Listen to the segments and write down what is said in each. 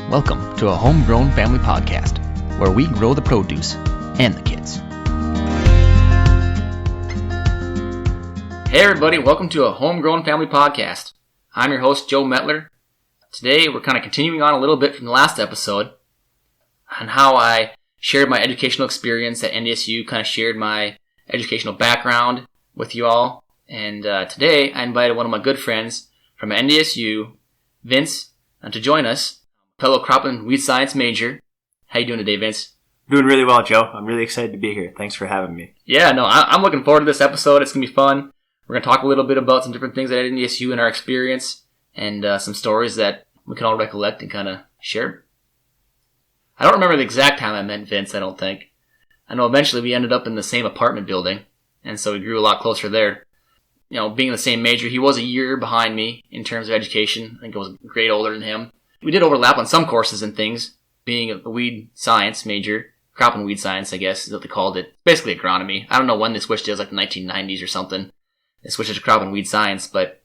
Welcome to a homegrown family podcast where we grow the produce and the kids. Hey everybody, welcome to a homegrown family podcast. I'm your host, Joe Metler. Today we're kind of continuing on a little bit from the last episode on how I shared my educational experience at NDSU, kind of shared my educational background with you all. And today I invited one of my good friends from NDSU, Vince, to join us. Fellow crop and weed science major. How you doing today, Vince? Doing really well, Joe. I'm really excited to be here. Thanks for having me. Yeah, no, I'm looking forward to this episode. It's going to be fun. We're going to talk a little bit about some different things at NDSU and our experience and some stories that we can all recollect and kind of share. I don't remember the exact time I met Vince, I don't think. I know eventually we ended up in the same apartment building, and so we grew a lot closer there. You know, being the same major, he was a year behind me in terms of education. I think I was a grade older than him. We did overlap on some courses and things, being a weed science major. Crop and weed science, I guess, is what they called it. Basically agronomy. I don't know when they switched it. It was like the 1990s or something. They switched it to crop and weed science, but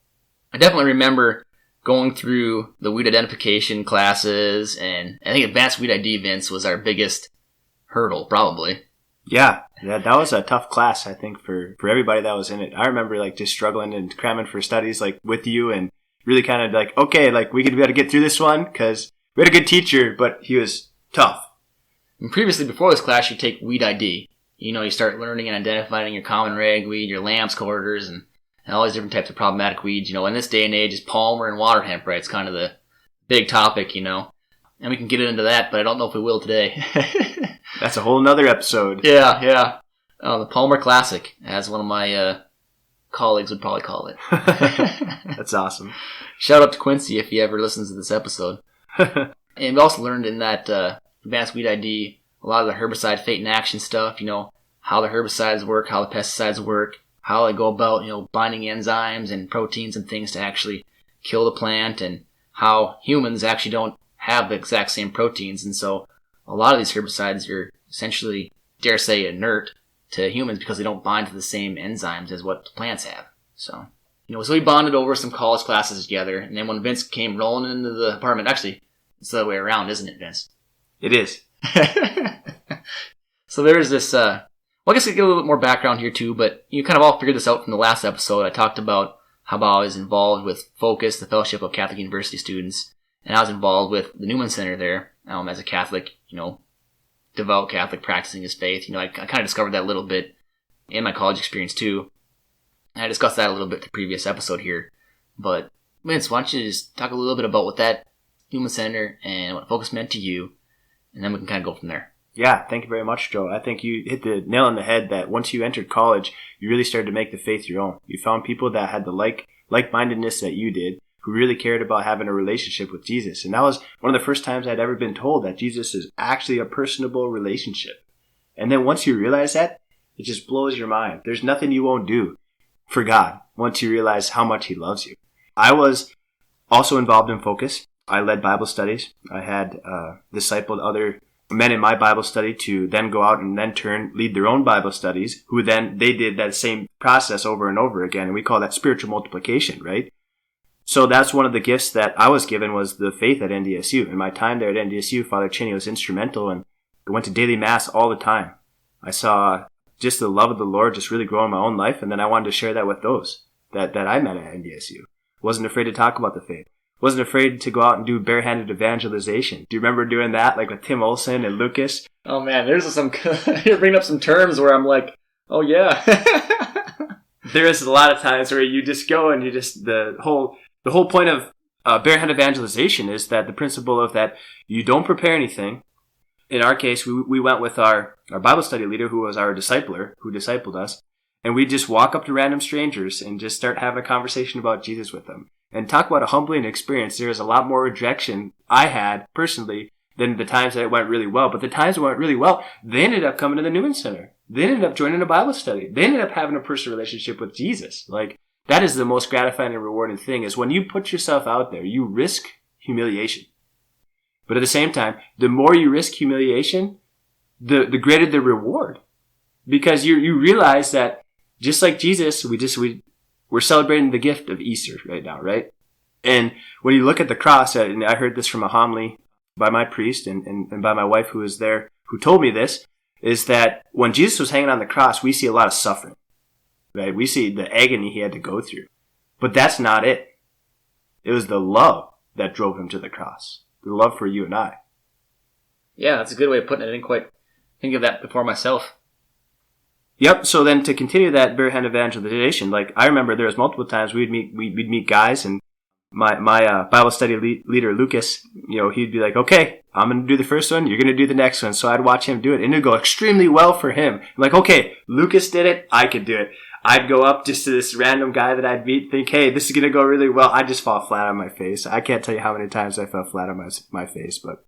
I definitely remember going through the weed identification classes, and I think advanced weed ID, Vince, was our biggest hurdle, probably. Yeah, that was a tough class, I think, for everybody that was in it. I remember like just struggling and cramming for studies like with you and really kind of like, okay, like we could be able to get through this one because we had a good teacher, but he was tough. And previously, before this class, you take weed ID. You know, you start learning and identifying your common ragweed, your lamb's quarters, and all these different types of problematic weeds. You know, in this day and age, it's palmer and water hemp, right? It's kind of the big topic, you know. And we can get into that, but I don't know if we will today. That's a whole nother episode. Yeah. The Palmer Classic, as one of my colleagues would probably call it. That's awesome. Shout out to Quincy if he ever listens to this episode. And we also learned in that advanced weed ID a lot of the herbicide fate and action stuff, you know, how the herbicides work, how the pesticides work, how they go about, you know, binding enzymes and proteins and things to actually kill the plant, and how humans actually don't have the exact same proteins. And so a lot of these herbicides are essentially, dare say, inert to humans because they don't bind to the same enzymes as what plants have. So, you know, so we bonded over some college classes together, and then when Vince came rolling into the apartment, actually, it's the other way around, isn't it, Vince? It is. So there's this, well, I guess I get a little bit more background here too, but you kind of all figured this out from the last episode. I talked about how I was involved with Focus, the Fellowship of Catholic University Students, and I was involved with the Newman Center there as a Catholic, you know, devout Catholic practicing his faith. You know, I kind of discovered that a little bit in my college experience too. And I discussed that a little bit in the previous episode here. But Vince, why don't you just talk a little bit about what that Newman Center and what Focus meant to you, and then we can kind of go from there. Yeah, thank you very much, Joe. I think you hit the nail on the head that once you entered college, you really started to make the faith your own. You found people that had the like-mindedness that you did, who really cared about having a relationship with Jesus. And that was one of the first times I'd ever been told that Jesus is actually a personable relationship. And then once you realize that, it just blows your mind. There's nothing you won't do for God once you realize how much He loves you. I was also involved in Focus. I led Bible studies. I had discipled other men in my Bible study to then go out and then lead their own Bible studies, who then they did that same process over and over again. And we call that spiritual multiplication, right? So that's one of the gifts that I was given, was the faith at NDSU. In my time there at NDSU, Father Cheney was instrumental, and I went to daily mass all the time. I saw just the love of the Lord just really grow in my own life, and then I wanted to share that with those that I met at NDSU. Wasn't afraid to talk about the faith. Wasn't afraid to go out and do barehanded evangelization. Do you remember doing that, like with Tim Olson and Lucas? Oh man, there's some, you're bringing up some terms where I'm like, oh yeah. There is a lot of times where you just go and you just, the whole point of barehanded evangelization is that the principle of that you don't prepare anything. In our case, we went with our Bible study leader, who was our discipler, who discipled us, and we just walk up to random strangers and just start having a conversation about Jesus with them. And talk about a humbling experience. There was a lot more rejection I had personally than the times that it went really well. But the times it went really well, they ended up coming to the Newman Center. They ended up joining a Bible study. They ended up having a personal relationship with Jesus. Like, that is the most gratifying and rewarding thing, is when you put yourself out there, you risk humiliation. But at the same time, the more you risk humiliation, the greater the reward. Because you realize that just like Jesus, we're celebrating the gift of Easter right now, right? And when you look at the cross, and I heard this from a homily by my priest and by my wife who was there, who told me this, is that when Jesus was hanging on the cross, we see a lot of suffering, right? We see the agony he had to go through. But that's not it. It was the love that drove him to the cross. The love for you and I. Yeah, that's a good way of putting it. I didn't quite think of that before myself. Yep. So then to continue that barehand evangelization, like I remember there was multiple times we'd meet guys, and my Bible study leader, Lucas, he'd be like, okay, I'm going to do the first one. You're going to do the next one. So I'd watch him do it, and it'd go extremely well for him. I'm like, okay, Lucas did it. I could do it. I'd go up just to this random guy that I'd meet, think, hey, this is going to go really well. I'd just fall flat on my face. I can't tell you how many times I fell flat on my face. But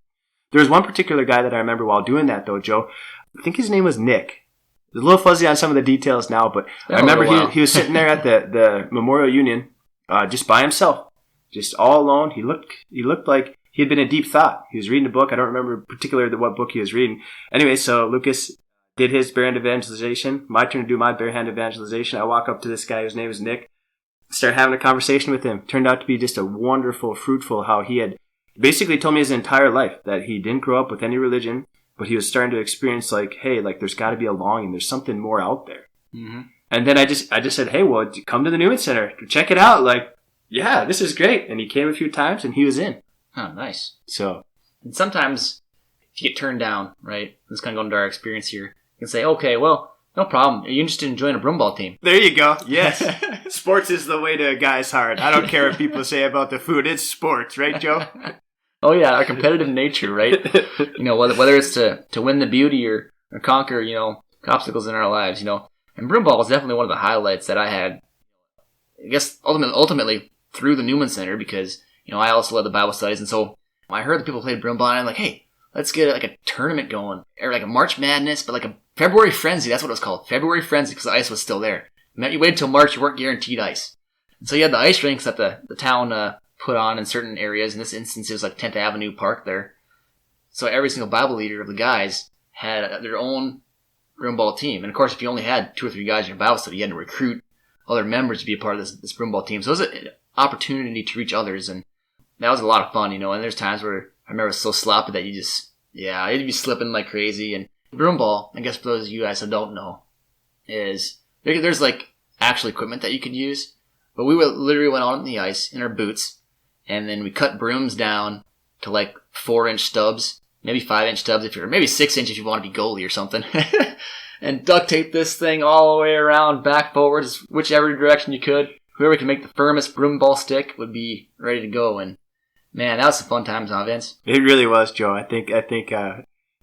there was one particular guy that I remember while doing that, though, Joe. I think his name was Nick. It's a little fuzzy on some of the details now, but I remember he was sitting there at the Memorial Union just by himself, just all alone. He looked like he had been in deep thought. He was reading a book. I don't remember particularly what book he was reading. Anyway, so Lucas did his barehand evangelization. My turn to do my barehand evangelization. I walk up to this guy whose name is Nick, start having a conversation with him. Turned out to be just a wonderful, fruitful, how he had basically told me his entire life that he didn't grow up with any religion, but he was starting to experience like, hey, like there's got to be a longing. There's something more out there. Mm-hmm. And then I just said, hey, well, come to the Newman Center. Check it out. Like, yeah, this is great. And he came a few times and he was in. Oh, nice. So, and sometimes if you get turned down, right, let's kind of go into our experience here. You can say, okay, well, no problem. Are you interested in joining a broomball team? There you go. Yes. Sports is the way to a guy's heart. I don't care what people say about the food. It's sports, right, Joe? Oh, yeah, our competitive nature, right? Whether it's to win the beauty or conquer, obstacles in our lives, And broomball was definitely one of the highlights that I had, I guess, ultimately through the Newman Center because, I also led the Bible studies. And so I heard that people played broomball and I'm like, hey, let's get like a tournament going or like a March Madness, but like a February Frenzy. That's what it was called. February Frenzy because the ice was still there. You waited until March, you weren't guaranteed ice. And so you had the ice rinks that the town put on in certain areas. In this instance, it was like 10th Avenue Park there. So every single Bible leader of the guys had their own broomball team. And of course, if you only had 2 or 3 guys in your Bible study, you had to recruit other members to be a part of this broomball team. So it was an opportunity to reach others. And that was a lot of fun, And there's times where I remember it was so sloppy that you'd be slipping like crazy. And broomball, I guess for those of you guys that don't know, is there's like actual equipment that you could use. But we literally went out on the ice in our boots, and then we cut brooms down to like 4-inch stubs, maybe 5-inch stubs maybe 6 inches if you want to be goalie or something, and duct tape this thing all the way around, back, forwards, whichever direction you could. Whoever could make the firmest broomball stick would be ready to go. And man, that was some fun times, huh, Vince? It really was, Joe. I think that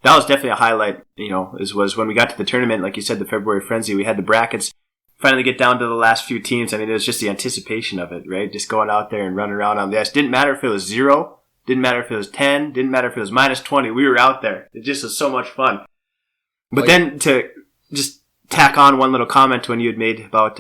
was definitely a highlight. Was when we got to the tournament, like you said, the February Frenzy. We had the brackets. Finally get down to the last few teams. I mean, it was just the anticipation of it, right? Just going out there and running around on the ice. Didn't matter if it was 0. Didn't matter if it was 10. Didn't matter if it was minus 20. We were out there. It just was so much fun. But then to just tack on one little comment when you had made about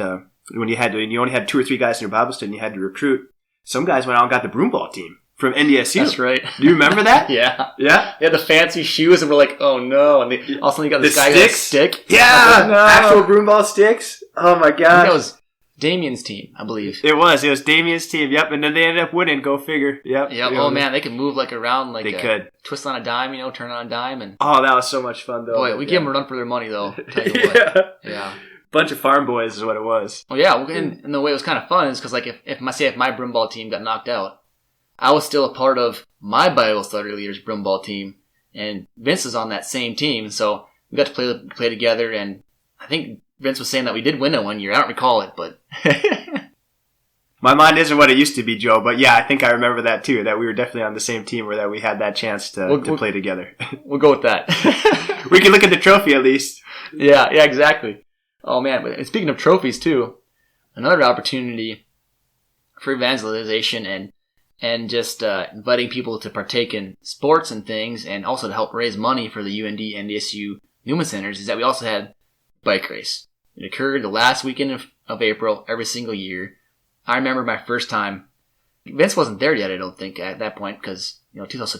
when you only had 2 or 3 guys in your Bible study and you had to recruit. Some guys went out and got the broomball team from NDSU. That's right. Do you remember that? Yeah. Yeah? They had the fancy shoes and we're like, oh no. And also you got this guy who had a stick. Yeah! Like, no. Actual broomball sticks. Oh my god. That was Damien's team, I believe. It was Damien's team, yep. And then they ended up winning, go figure. Yep. Oh man, they could move like around like they could. Twist on a dime, turn on a dime. And oh, that was so much fun though. Boy, we gave them a run for their money though. Tell you what. Yeah. Bunch of farm boys is what it was. Oh yeah, and the way it was kind of fun is because like if my broomball team got knocked out, I was still a part of my Bible study leaders broomball team, and Vince was on that same team, so we got to play together. And I think Vince was saying that we did win it one year. I don't recall it, but my mind isn't what it used to be, Joe. But yeah, I think I remember that too. That we were definitely on the same team, where that we had that chance to play together. We'll go with that. We can look at the trophy at least. Yeah, exactly. Oh man, but speaking of trophies too, another opportunity for evangelization and just inviting people to partake in sports and things, and also to help raise money for the UND NDSU Newman Centers, is that we also had bike race. It occurred the last weekend of April every single year. I remember my first time. Vince wasn't there yet, I don't think, at that point, because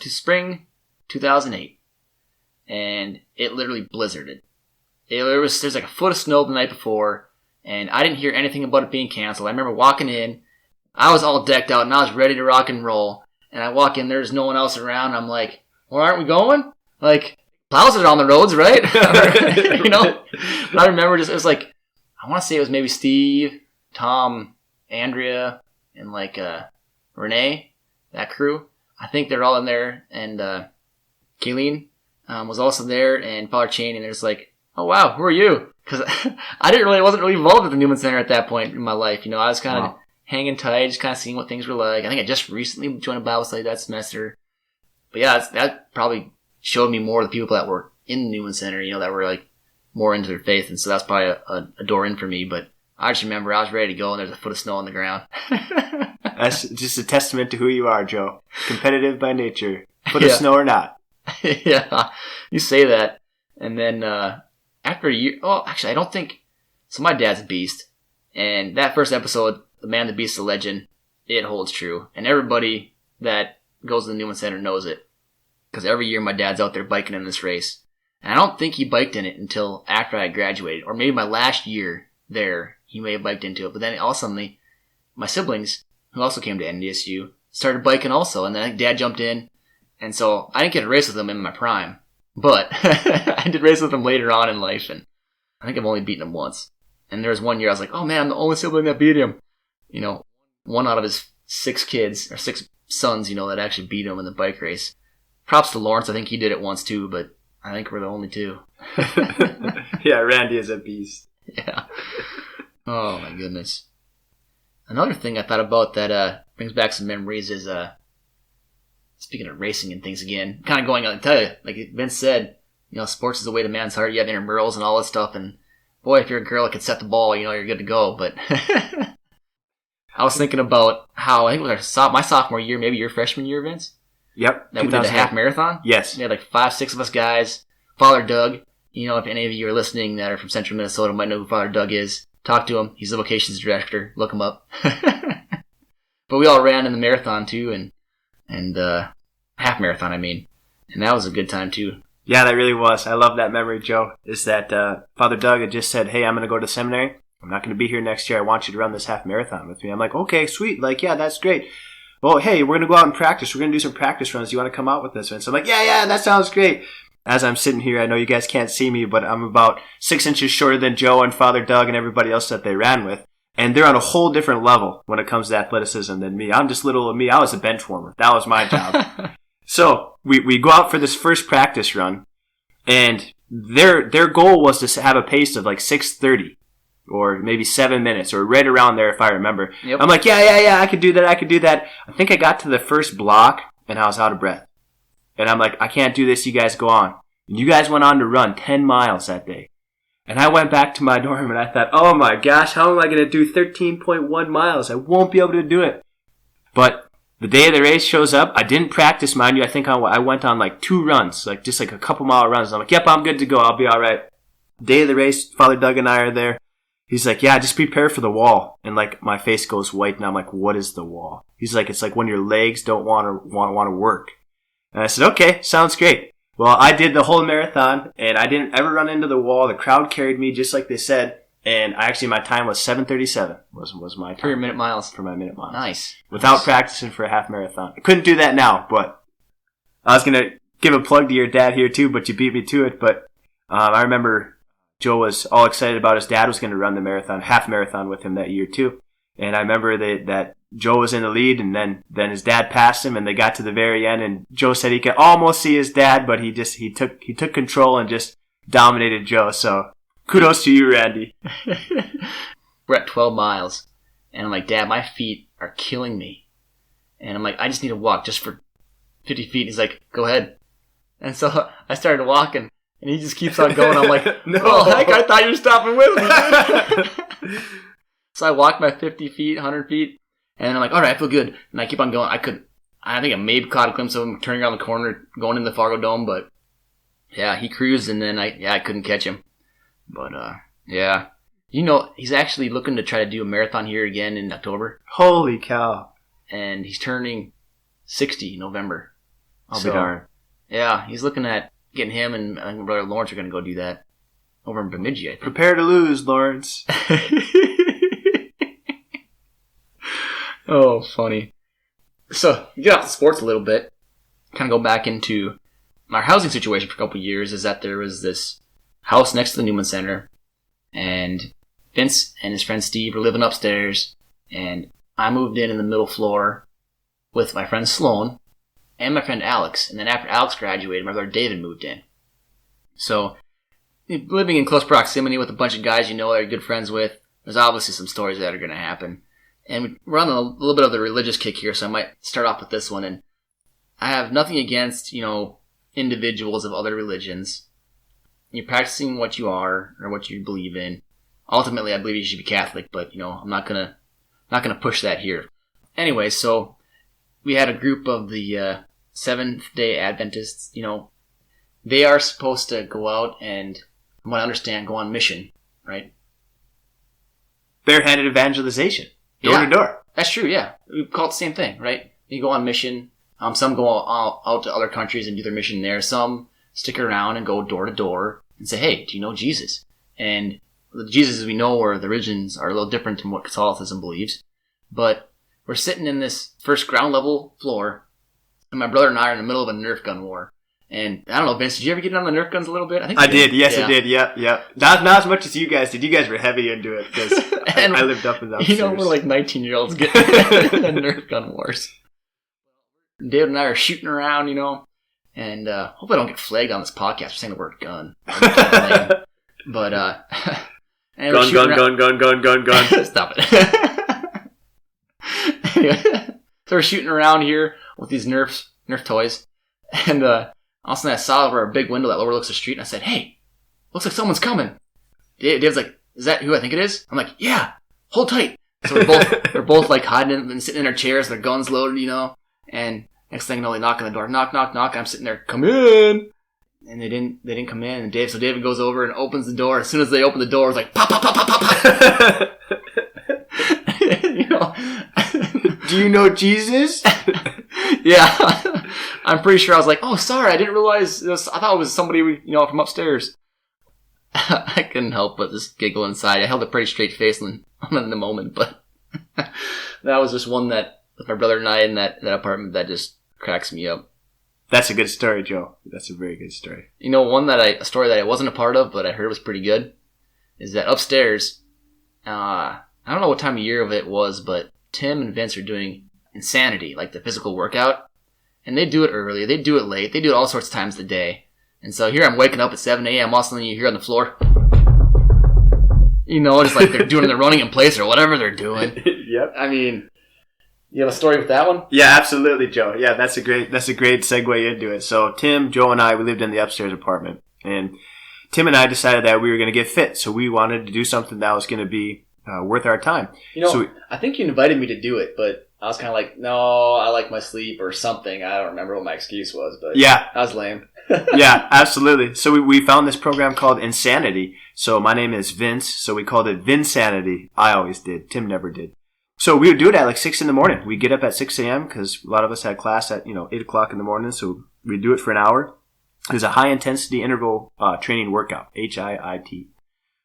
spring 2008, and it literally blizzarded. There's like a foot of snow the night before, and I didn't hear anything about it being canceled. I remember walking in, I was all decked out, and I was ready to rock and roll. And I walk in, there's no one else around. I'm like, well, aren't we going? Like, plows are on the roads, right? You know? But I remember just, it was like, I want to say it was maybe Steve, Tom, Andrea, and like Renee, that crew. I think they're all in there. And Kayleen was also there, and Father Cheney. And they're just like, oh, wow, who are you? Because I wasn't really involved with the Newman Center at that point in my life. You know, I was kind of hanging tight, just kind of seeing what things were like. I think I just recently joined a Bible study that semester. But yeah, that probably showed me more of the people that were in the Newman Center, you know, that were like more into their faith. And so that's probably a door in for me. But I just remember I was ready to go, and there's a foot of snow on the ground. That's just a testament to who you are, Joe. Competitive by nature. Foot of snow or not. Yeah, you say that. And then after a year, actually, I don't think, so my dad's a beast. And that first episode, The Man, the Beast, the Legend, it holds true. And everybody that goes to the Newman Center knows it. Because every year my dad's out there biking in this race. And I don't think he biked in it until after I graduated. Or maybe my last year there, he may have biked into it. But then all of a sudden, my siblings, who also came to NDSU, started biking also. And then Dad jumped in. And so I didn't get to race with him in my prime. But I did race with him later on in life. And I think I've only beaten him once. And there was one year I was like, oh man, I'm the only sibling that beat him. You know, one out of his 6 kids, or 6 sons, you know, that actually beat him in the bike race. Props to Lawrence. I think he did it once too, but I think we're the only 2. Yeah, Randy is a beast. Yeah. Oh my goodness. Another thing I thought about that brings back some memories is, speaking of racing and things again, kind of going on, I tell you, like Vince said, you know, sports is the way to man's heart. You have intramurals and all this stuff, and boy, if you're a girl that can set the ball, you know, you're good to go. But I was thinking about how, I think it was my sophomore year, maybe your freshman year, Vince? Yep. That we did a half marathon? Yes. We had like 5, 6 of us guys. Father Doug, you know, if any of you are listening that are from central Minnesota might know who Father Doug is, talk to him. He's the vocations director. Look him up. But we all ran in the marathon too, and half marathon, I mean. And that was a good time too. Yeah, that really was. I love that memory, Joe, is that Father Doug had just said, hey, I'm going to go to seminary. I'm not going to be here next year. I want you to run this half marathon with me. I'm like, okay, sweet. Like, yeah, that's great. Well, hey, we're going to go out and practice. We're going to do some practice runs. Do you want to come out with us? And so I'm like, yeah, that sounds great. As I'm sitting here, I know you guys can't see me, but I'm about 6 inches shorter than Joe and Father Doug and everybody else that they ran with. And they're on a whole different level when it comes to athleticism than me. I'm just little of me. I was a bench warmer. That was my job. So we go out for this first practice run, and their goal was to have a pace of like 6:30 or maybe 7 minutes or right around there if I remember. Yep. I'm like, yeah, I could do that. I think I got to the first block and I was out of breath. And I'm like, I can't do this. You guys go on. And you guys went on to run 10 miles that day. And I went back to my dorm and I thought, oh my gosh, how am I going to do 13.1 miles? I won't be able to do it. But the day of the race shows up. I didn't practice, mind you. I think I went on like 2 runs, like just like a couple mile runs. I'm like, yep, I'm good to go. I'll be all right. Day of the race, Father Doug and I are there. He's like, yeah, just prepare for the wall. And like my face goes white and I'm like, what is the wall? He's like, it's like when your legs don't want to work. And I said, okay, sounds great. Well, I did the whole marathon and I didn't ever run into the wall. The crowd carried me just like they said. And my time was 7:37 was my time. For your minute miles. For my minute miles. Nice. Without practicing for a half marathon. I couldn't do that now, but I was going to give a plug to your dad here too, but you beat me to it. But I remember Joe was all excited about his dad was going to run the marathon, half marathon with him that year too. And I remember that Joe was in the lead, and then his dad passed him, and they got to the very end, and Joe said he could almost see his dad, but he took control and just dominated Joe. So kudos to you, Randy. We're at 12 miles, and I'm like, Dad, my feet are killing me. And I'm like, I just need to walk just for 50 feet. He's like, go ahead. And so I started walking, and he just keeps on going. I'm like, no, heck, I thought you were stopping with me. So I walked my 50 feet, 100 feet, and I'm like, all right, I feel good. And I keep on going. I think I maybe caught a glimpse of him turning around the corner, going in the Fargo Dome, but yeah, he cruised, and then I couldn't catch him. But yeah. You know, he's actually looking to try to do a marathon here again in October. Holy cow. And he's turning 60 in November. I'll be darned. Yeah, he's looking at getting him and I think Brother Lawrence are going to go do that over in Bemidji, I think. Prepare to lose, Lawrence. Oh, funny. So, get off the sports a little bit. Kind of go back into our housing situation for a couple of years is that there was this house next to the Newman Center, and Vince and his friend Steve were living upstairs, and I moved in the middle floor with my friend Sloan and my friend Alex. And then after Alex graduated, my brother David moved in. So, living in close proximity with a bunch of guys that you're good friends with, there's obviously some stories that are going to happen. And we're on a little bit of the religious kick here, so I might start off with this one. And I have nothing against, individuals of other religions. You're practicing what you are or what you believe in. Ultimately, I believe you should be Catholic, but, I'm not gonna push that here. Anyway, so we had a group of the Seventh-day Adventists. They are supposed to go out and, from what I understand, go on mission, right? Barehanded evangelization. Door to door. That's true, yeah. We call it the same thing, right? You go on mission. Some go out to other countries and do their mission there. Some stick around and go door to door and say, hey, do you know Jesus? And the Jesus we know, or the religions, are a little different from what Catholicism believes. But we're sitting in this first ground level floor, and my brother and I are in the middle of a Nerf gun war. And I don't know, Vince, did you ever get in on the Nerf guns a little bit? I did. Yes, yeah. I did. Yep. Not as much as you guys did. You guys were heavy into it because I lived up in the upstairs. We're like 19-year-olds getting in the Nerf gun wars. David and I are shooting around, and hope I don't get flagged on this podcast for saying the word gun. But gun. Stop it. Anyway, so we're shooting around here with these Nerf toys, and all of a sudden I saw over a big window that overlooks the street, and I said, "Hey, looks like someone's coming." Dave's like, "Is that who I think it is?" I'm like, "Yeah, hold tight." So we're both like hiding and sitting in our chairs, their guns loaded, And next thing you know, they knock on the door, knock. I'm sitting there, "Come in." And they didn't come in. And David goes over and opens the door. As soon as they open the door, it's like pop, pop, pop, pop, pop, pop. Do you know Jesus? Yeah. I'm pretty sure I was like, "Oh, sorry, I didn't realize I thought it was somebody from upstairs." I couldn't help but just giggle inside. I held a pretty straight face in the moment, but that was just one that, with my brother and I in that apartment, that just cracks me up. That's a good story, Joe. That's a very good story. A story that I wasn't a part of, but I heard was pretty good, is that upstairs, I don't know what time of year it was, but Tim and Vince are doing Insanity, like the physical workout. And they do it early, they do it late, they do it all sorts of times of the day. And so here I'm waking up at 7 a.m., all of a sudden you hear on the floor, just like they're doing their running in place or whatever they're doing. Yep. I mean, you have a story with that one? Yeah, absolutely, Joe. Yeah, that's a great segue into it. So Tim, Joe, and I, we lived in the upstairs apartment, and Tim and I decided that we were going to get fit, so we wanted to do something that was going to be worth our time. I think you invited me to do it, but I was kind of like, no, I like my sleep or something. I don't remember what my excuse was, but yeah, I was lame. Yeah, absolutely. So we found this program called Insanity. So my name is Vince, so we called it Vinsanity. I always did. Tim never did. So we would do it at like 6 in the morning. We'd get up at 6 a.m. because a lot of us had class at 8 o'clock in the morning. So we'd do it for an hour. It was a high-intensity interval training workout, HIIT.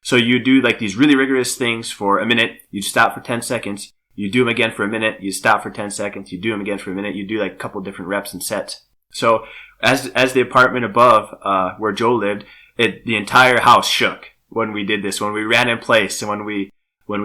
So you do like these really rigorous things for a minute. You'd stop for 10 seconds. You do them again for a minute. You stop for 10 seconds. You do them again for a minute. You do like a couple different reps and sets. So as the apartment above where Joe lived, the entire house shook when we did this. When we ran in place, and when we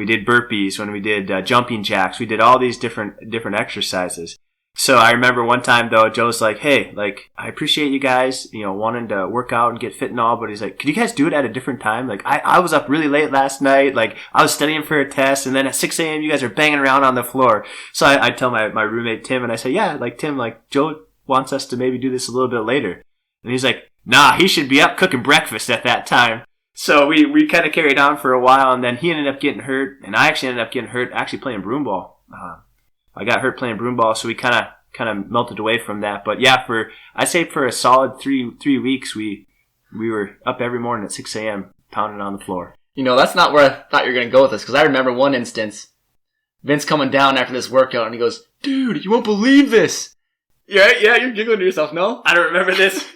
did burpees, when we did jumping jacks, we did all these different exercises. So I remember one time though, Joe's like, "Hey, like I appreciate you guys, wanting to work out and get fit and all, but he's like, could you guys do it at a different time? Like I was up really late last night, like I was studying for a test, and then at 6 a.m. you guys are banging around on the floor." So I tell my roommate Tim, and I say, "Yeah, like Tim, like Joe wants us to maybe do this a little bit later." And he's like, "Nah, he should be up cooking breakfast at that time." So we kind of carried on for a while, and then he ended up getting hurt, and I actually ended up getting hurt actually playing broomball. I got hurt playing broomball, so we kind of melted away from that. But yeah, I'd say for a solid three weeks, we were up every morning at 6 a.m. pounding on the floor. That's not where I thought you were going to go with this, because I remember one instance, Vince coming down after this workout, and he goes, "Dude, you won't believe this." Yeah, you're giggling to yourself, no? I don't remember this.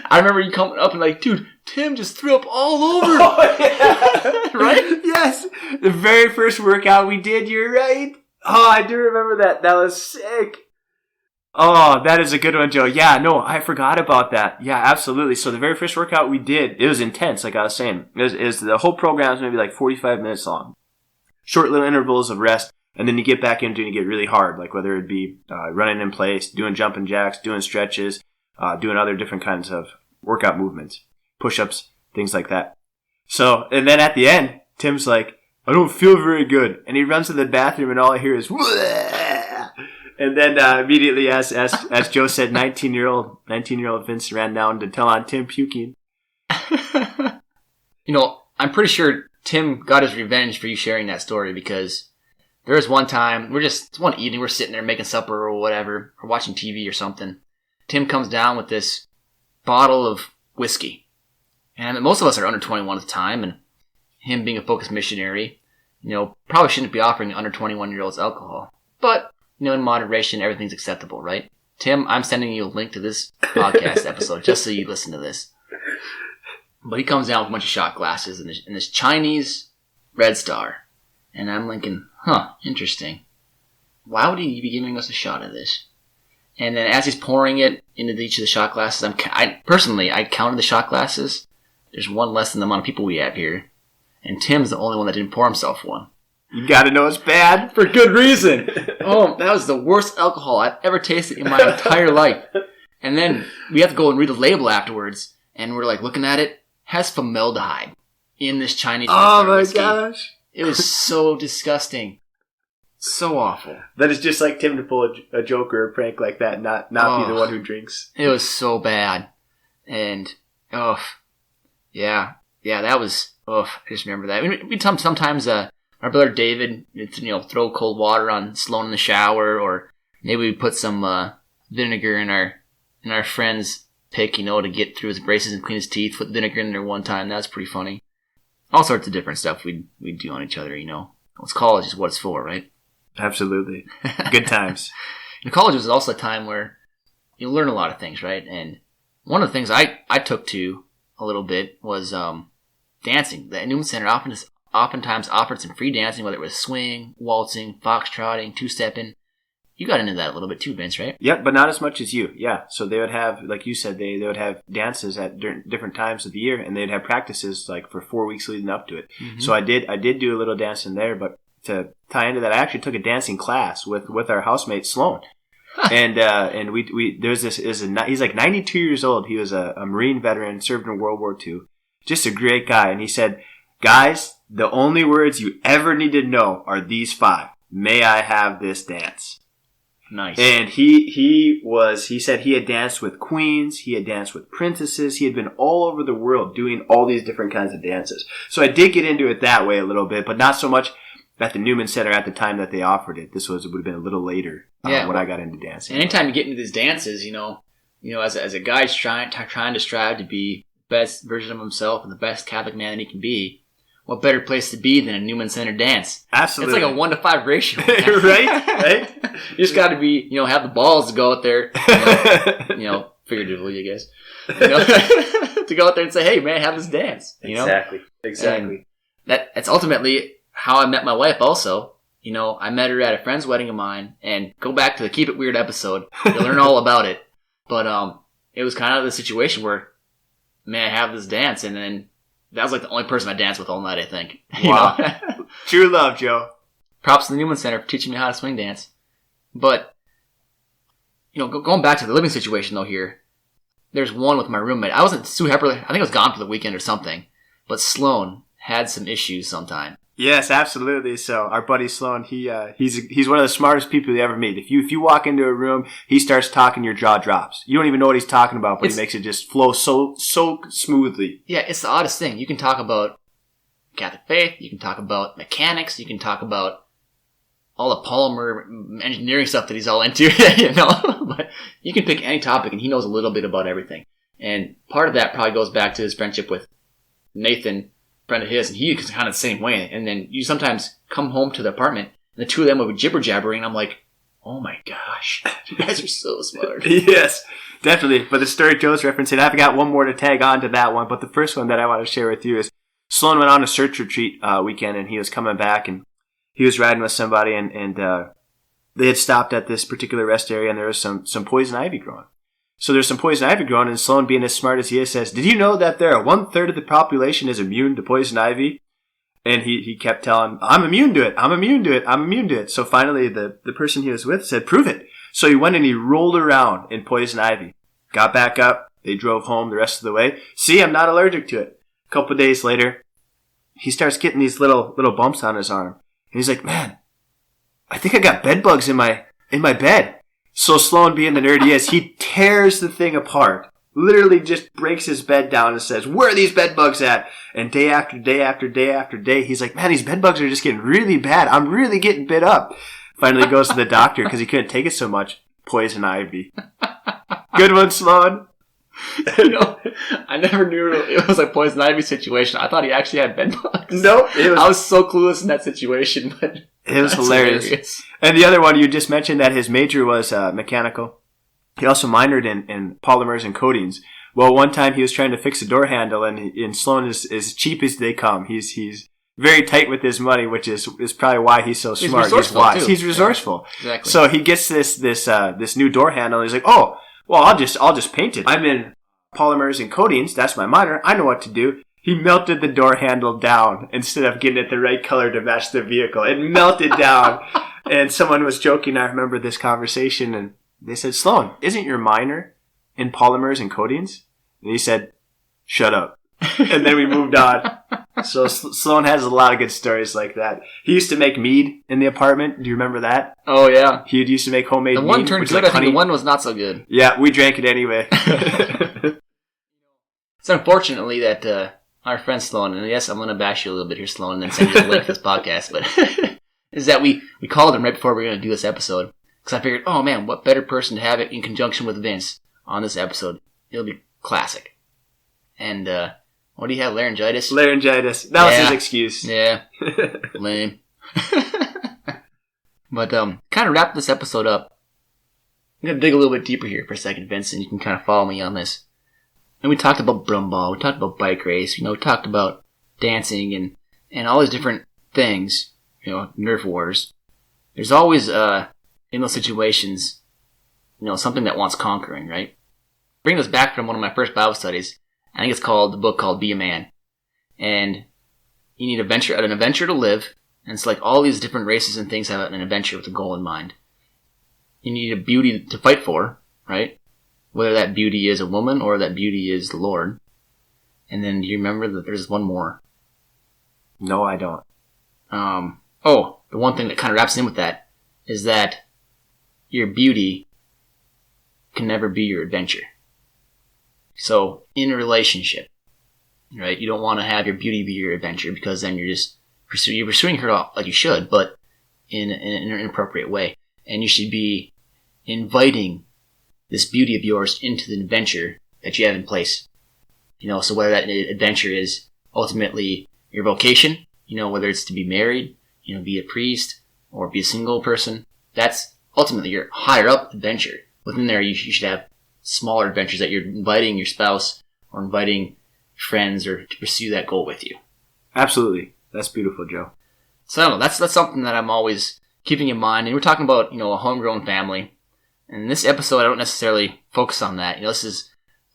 I remember you coming up and like, "Dude, Tim just threw up all over." Oh, yeah. Right? Yes. The very first workout we did, you're right. Oh, I do remember that. That was sick. Oh, that is a good one, Joe. Yeah, no, I forgot about that. Yeah, absolutely. So the very first workout we did, it was intense, like I was saying. It was the whole program was maybe like 45 minutes long. Short little intervals of rest, and then you get back into it and you get really hard, like whether it be running in place, doing jumping jacks, doing stretches, doing other different kinds of workout movements, push-ups, things like that. So, and then at the end, Tim's like, I don't feel very good. And he runs to the bathroom and all I hear is, Wah! And then immediately, as Joe said, 19-year-old Vince ran down to tell on Tim puking. I'm pretty sure Tim got his revenge for you sharing that story, because there was one time, one evening, we're sitting there making supper or whatever, or watching TV or something. Tim comes down with this bottle of whiskey. And most of us are under 21 at the time, and him being a focused missionary, probably shouldn't be offering under 21-year-olds alcohol. But in moderation, everything's acceptable, right? Tim, I'm sending you a link to this podcast episode just so you listen to this. But he comes down with a bunch of shot glasses and this Chinese Red Star. And I'm thinking, interesting. Why would he be giving us a shot of this? And then as he's pouring it into each of the shot glasses, I counted the shot glasses. There's one less than the amount of people we have here. And Tim's the only one that didn't pour himself one. You gotta know it's bad. For good reason. Oh, that was the worst alcohol I've ever tasted in my entire life. And then we have to go and read the label afterwards, and we're like looking at it. Has formaldehyde in this Chinese whiskey. Gosh. It was so disgusting. So awful. That is just like Tim to pull a joke or a prank like that, not be the one who drinks. It was so bad. And, yeah, that was, I just remember that. We sometimes, our brother David, throw cold water on Sloan in the shower, or maybe we put some vinegar in our friend's pick, to get through his braces and clean his teeth. Put vinegar in there one time. That was pretty funny. All sorts of different stuff we'd do on each other, It's college is what it's for, right? Absolutely. Good times. And college was also a time where you learn a lot of things, right? And one of the things I took to a little bit was dancing. The Newman Center oftentimes offered some free dancing, whether it was swing, waltzing, foxtrotting, two-stepping. You got into that a little bit too, Vince, right? Yep, but not as much as you. Yeah, so they would have, like you said, they would have dances at different times of the year, and they'd have practices like for 4 weeks leading up to it. Mm-hmm. So I did do a little dancing there, but to tie into that, I actually took a dancing class with our housemate Sloan. And we there's this he's like 92 years old. He was a Marine veteran, served in World War II. Just a great guy. And he said, guys, the only words you ever need to know are these 5. May I have this dance? Nice. And he said he had danced with queens, he had danced with princesses, he had been all over the world doing all these different kinds of dances. So I did get into it that way a little bit, but not so much at the Newman Center at the time that they offered it. It would have been a little later when I got into dancing. And anytime you get into these dances, as a guy trying to strive to be the best version of himself and the best Catholic man that he can be, what better place to be than a Newman Center dance? Absolutely. It's like a 1-to-5 ratio. Right? You just got to be, have the balls to go out there, figuratively, I guess, to go out there and say, hey, man, have this dance. Exactly. And that's ultimately how I met my wife also. I met her at a friend's wedding of mine, and go back to the Keep It Weird episode. You'll learn all about it. But it was kind of the situation where, man, I have this dance, and then that was like the only person I danced with all night, I think. Wow. True love, Joe. Props to the Newman Center for teaching me how to swing dance. But, going back to the living situation, though, here, there's one with my roommate. I wasn't Sue Hepperly. I think I was gone for the weekend or something. But Sloan had some issues sometime. Yes, absolutely. So our buddy Sloan, he's one of the smartest people you ever meet. If you walk into a room, he starts talking, your jaw drops. You don't even know what he's talking about, but he makes it just flow so smoothly. Yeah, it's the oddest thing. You can talk about Catholic faith, you can talk about mechanics, you can talk about all the polymer engineering stuff that he's all into, but you can pick any topic and he knows a little bit about everything. And part of that probably goes back to his friendship with Nathan, friend of his, and he was kind of the same way. And then you sometimes come home to the apartment and the two of them would be jibber-jabbering, and I'm like, oh my gosh, you guys are so smart. Yes, definitely. But the story Joe's referencing, I've got one more to tag on to that one, but the first one that I want to share with you is Sloan went on a search retreat weekend, and he was coming back, and he was riding with somebody, and they had stopped at this particular rest area and there was some poison ivy growing. So there's some poison ivy growing, and Sloan, being as smart as he is, says, "Did you know that there are 1/3 of the population is immune to poison ivy?" And he kept telling, "I'm immune to it. I'm immune to it. I'm immune to it." So finally, the person he was with said, "Prove it." So he went and he rolled around in poison ivy, got back up. They drove home the rest of the way. "See, I'm not allergic to it." A couple of days later, he starts getting these little bumps on his arm, and he's like, "Man, I think I got bed bugs in my bed." So Sloan, being the nerd he is, he tears the thing apart. Literally just breaks his bed down and says, "Where are these bed bugs at?" And day after day after day after day, he's like, "Man, these bed bugs are just getting really bad. I'm really getting bit up." Finally goes to the doctor because he couldn't take it so much. Poison ivy. Good one, Sloan. I never knew it was a poison ivy situation. I thought he actually had bed bugs. Nope. I was so clueless in that situation, but it was hilarious. And the other one you just mentioned, that his major was mechanical. He also minored in polymers and coatings. Well, one time he was trying to fix a door handle, and Sloan is as cheap as they come. He's very tight with his money, which is probably why he's so smart. He's wise. He's resourceful. Yeah, exactly. So he gets this new door handle, and he's like, "Oh, well, I'll just paint it. I'm in polymers and coatings. That's my minor. I know what to do." He melted the door handle down instead of getting it the right color to match the vehicle. It melted down. And someone was joking, I remember this conversation, and they said, "Sloan, isn't your minor in polymers and coatings?" And he said, "Shut up." And then we moved on. So Sloan has a lot of good stories like that. He used to make mead in the apartment. Do you remember that? Oh, yeah. He used to make homemade mead. The one turned good. I think the one was not so good. Yeah, we drank it anyway. It's unfortunately that our friend Sloan, and yes, I'm going to bash you a little bit here, Sloan, and then send you the link to this podcast, but is that we called him right before we were going to do this episode. Because I figured, oh man, what better person to have it in conjunction with Vince on this episode? It'll be classic. And, what do you have, laryngitis? Laryngitis. That was his excuse. Yeah. Lame. But, kind of wrap this episode up. I'm going to dig a little bit deeper here for a second, Vince, and you can kind of follow me on this. And we talked about broomball, we talked about bike race, we talked about dancing and all these different things, Nerf wars. There's always, in those situations, something that wants conquering, right? Bring this back from one of my first Bible studies. I think it's the book called Be a Man. And you need an adventure to live. And it's like all these different races and things have an adventure with a goal in mind. You need a beauty to fight for, right? Whether that beauty is a woman or that beauty is the Lord. And then do you remember that there's one more? No, I don't. The one thing that kind of wraps in with that is that your beauty can never be your adventure. So, in a relationship, right, you don't want to have your beauty be your adventure because then you're just pursuing her like you should, but in an inappropriate way. And you should be inviting this beauty of yours into the adventure that you have in place. So whether that adventure is ultimately your vocation, whether it's to be married, be a priest or be a single person, that's ultimately your higher up adventure. Within there, you should have smaller adventures that you're inviting your spouse or inviting friends or to pursue that goal with you. Absolutely. That's beautiful, Joe. So I don't know, that's something that I'm always keeping in mind. And we're talking about, a homegrown family. And in this episode, I don't necessarily focus on that. This is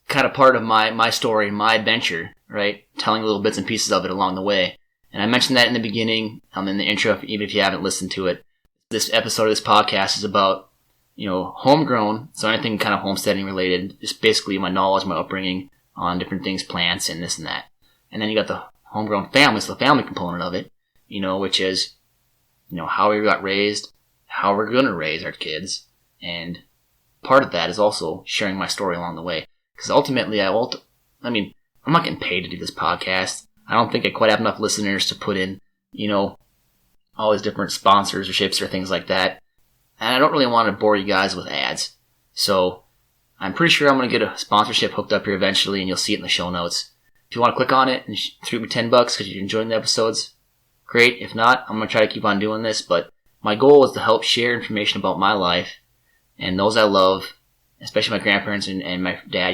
kind of part of my story, my adventure, right? Telling little bits and pieces of it along the way. And I mentioned that in the beginning, in the intro, even if you haven't listened to it. This episode of this podcast is about, homegrown, so anything kind of homesteading related, just basically my knowledge, my upbringing on different things, plants and this and that. And then you got the homegrown family, so the family component of it, which is, how we got raised, how we're going to raise our kids. And part of that is also sharing my story along the way. Because ultimately, I'm not getting paid to do this podcast. I don't think I quite have enough listeners to put in, all these different sponsorships or things like that. And I don't really want to bore you guys with ads. So I'm pretty sure I'm going to get a sponsorship hooked up here eventually, and you'll see it in the show notes. If you want to click on it and shoot me $10 because you're enjoying the episodes, great. If not, I'm going to try to keep on doing this. But my goal is to help share information about my life and those I love, especially my grandparents and my dad,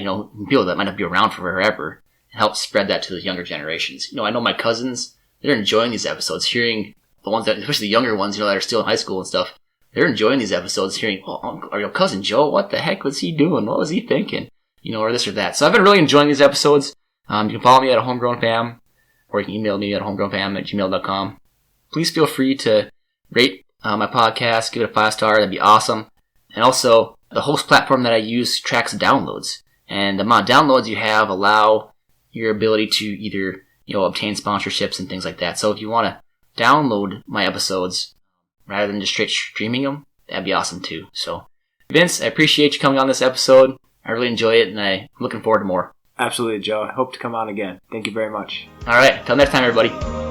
people that might not be around for forever, and help spread that to the younger generations. I know my cousins, they're enjoying these episodes, hearing the ones that, especially the younger ones, that are still in high school and stuff. they're enjoying these episodes, hearing, oh, Uncle or your cousin Joe, what the heck was he doing? What was he thinking? Or this or that. So I've been really enjoying these episodes. You can follow me at homegrownfam, or you can email me at homegrownfam@gmail.com. Please feel free to rate my podcast, give it a 5-star, that'd be awesome. And also, the host platform that I use tracks downloads. And the amount of downloads you have allow your ability to either, obtain sponsorships and things like that. So if you want to download my episodes rather than just straight streaming them, that'd be awesome too. So, Vince, I appreciate you coming on this episode. I really enjoy it, and I'm looking forward to more. Absolutely, Joe. I hope to come on again. Thank you very much. All right. Till next time, everybody.